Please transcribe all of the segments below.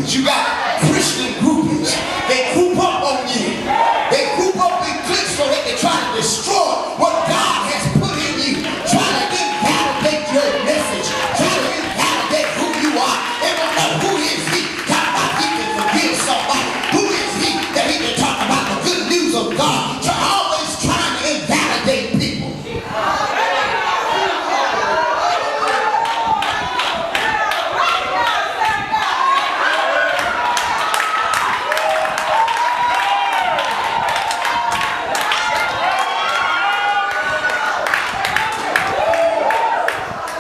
groupies. You got Christian groupies. They group up on you. They group up in cliques so they can try to destroy what God has put in you. Try to invalidate your message. Try to invalidate who you are. They don't know who is he. Talk about he can forgive somebody. Who is he that he can talk about the good news of God? Always trying to invalidate people.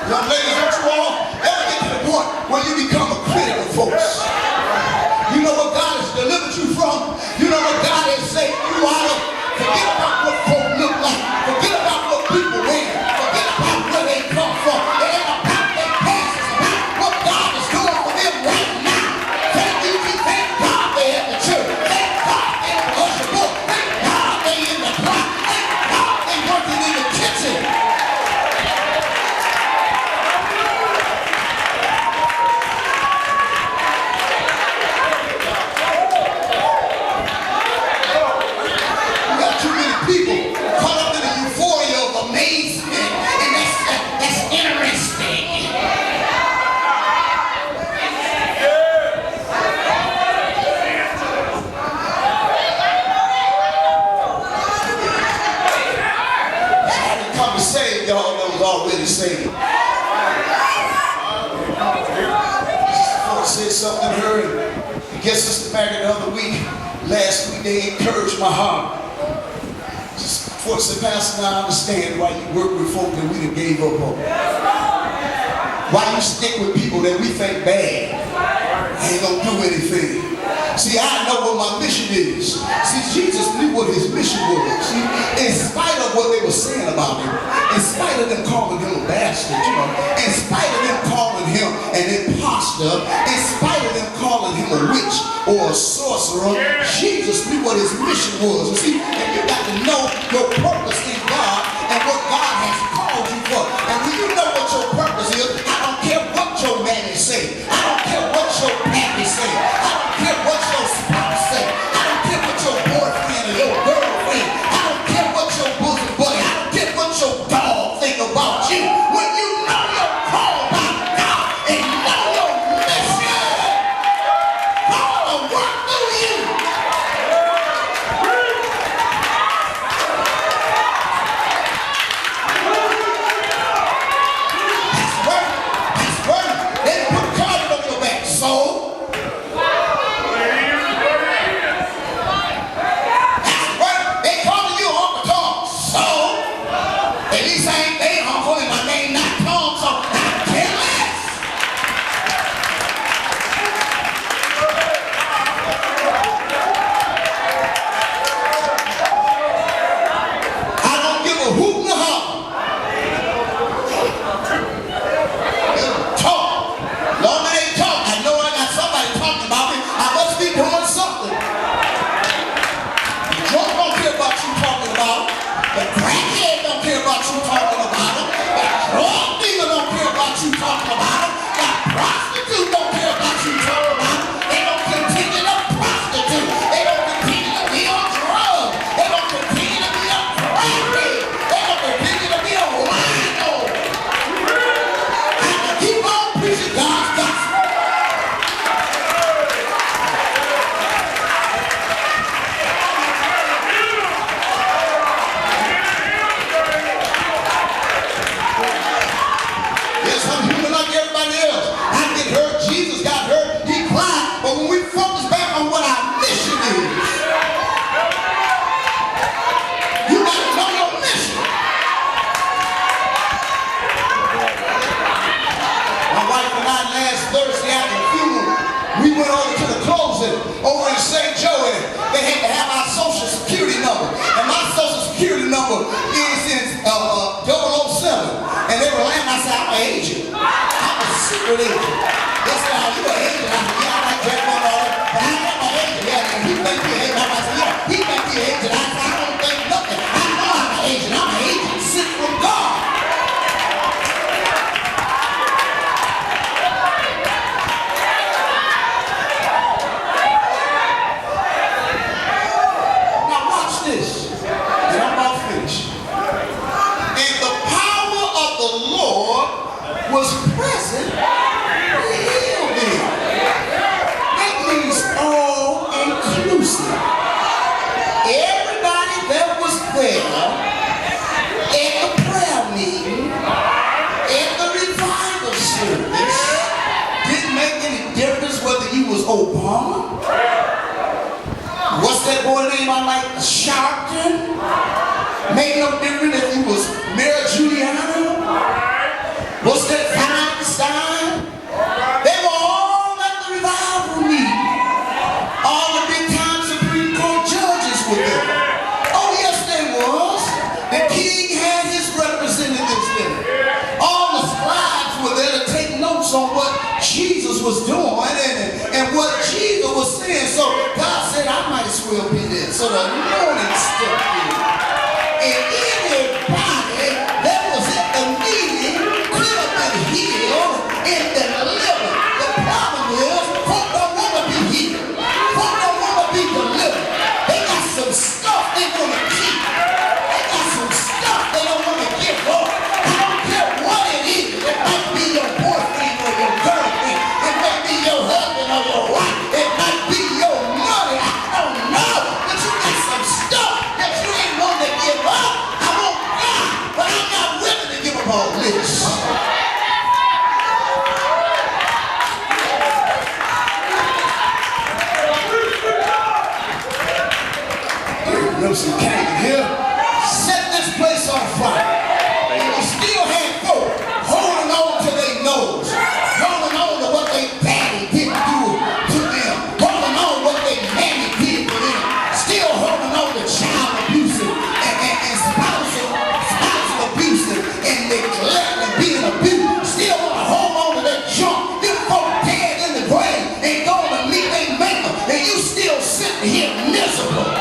Young ladies, don't you all ever get to the point where you become a critic of folks? You know what God has delivered you from? You know what God has saved you out of? Forget about what folk look like. Forget about what people wear. Forget about where they come from. It ain't about their past. It's about what God is doing for them right now. Thank God they at the church. Thank God they in the usher book. Thank God they in the block. Thank God they working in the kitchen. People caught up in the euphoria of amazement, and that's interesting. I didn't come to save y'all that was already saved. Sister Ford said something to her, and I guess Sister Maggie the other week, last week, they encouraged my heart. Ford said, Pastor, now I understand why you work with folk that we done gave up on. Why you stick with people that we think bad ain't gonna do anything. See, I know what my mission is. See, Jesus knew what his mission was. See, in spite of what they were saying about him, in spite of them calling him a bastard, you know, in spite of them calling him an imposter, in spite of them calling him a witch or a sorcerer, Jesus knew what his mission was. You see, and you got to know your purpose in God and what God has called you for. And when you know what your purpose is, I don't care what your mammy say. I don't care what your pappy say. I don't care what your spouse say. I don't care what your boyfriend or your girlfriend. I don't care what your bosom buddy. I don't care what your dog think about you. When you know you're called by God and know your mission, God will work through you. That's work. They put a target on your back. So over in St. Joe, they had to have our social security number. And my social security number is in 007. And they were lying, I said, I'm an agent. I'm a secret agent. They said, are you an agent? I said, yeah, I like that one all that. But I'm an agent. Yeah, and he think he an agent. I said, yeah, he think he an agent. I said, I don't think nothing. I know I'm an agent. I'm an agent sent from God. was present, he healed them. That means all inclusive. Everybody that was there at the prayer meeting, at the revival service, didn't make any difference whether you was Obama. What's that boy name I like? Sharpton. Made no difference if you was Mayor Giuliani. What's that Feinstein? They were all at the revival meeting. All the big time Supreme Court judges were there. Oh yes, they was. The king had his representatives there. All the scribes were there to take notes on what Jesus was doing and what Jesus was saying. So God said, I might as well be there. So the anointing stepped in. And anybody that was at the meeting could have been healed and delivered. The problem is, folk don't want to be healed. Folk don't want to be delivered. They got some stuff they want to keep. They got some stuff they don't want to give up. I don't care what it is. It might be your boyfriend or your girlfriend. It might be your husband or your wife. It might be your money. I don't know. But you got some stuff that you ain't want to give up. I want God, but I'm not willing to give up all this. Nelson came here, set this place on fire. And we still had folk holding on to their nose, holding on to what they daddy didn't do to them, holding on to what their mammy did for them, still holding on to child abuse and spousal abuse and neglect and being abused, still want to hold on to that junk. Them folk dead in the grave ain't going to meet their maker, and you still sitting here miserable.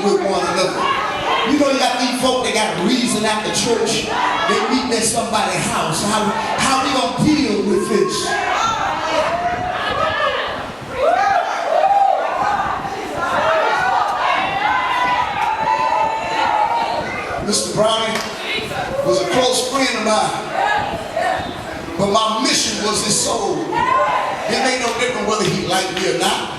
With one another. You know, you got these folk that got reason at the church. They meet at somebody's house. How we gonna deal with this? Mr. Browning was a close friend of mine, but my mission was his soul. It made no difference whether he liked me or not.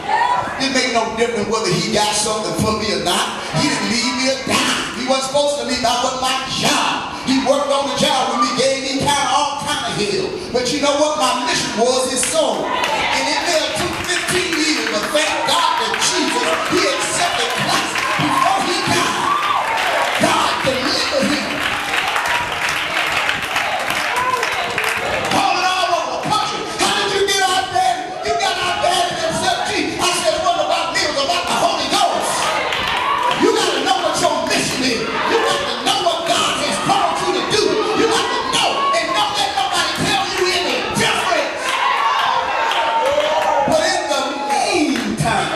It made no difference whether he got something for me or not. He didn't leave me a dime. He wasn't supposed to leave. That was my job. He worked on the job with me, gave me all kind of hell. But you know what? My mission was his soul. And it may have took 15 years, but thank God that Jesus, he accepted Christ before he died. God delivered him. Calling all over the country. How did you get out there? You got out there and accept Jesus. I said, it wasn't about me, it was about the Holy Ghost. You got to know what your mission is. You got to know what God has called you to do. You got to know and don't let nobody tell you any different. But in the meantime,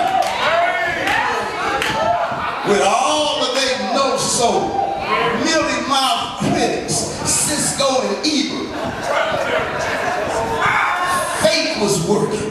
with all of they know so, mealy-mouthed critics, Cisco and Ebert, faith was working.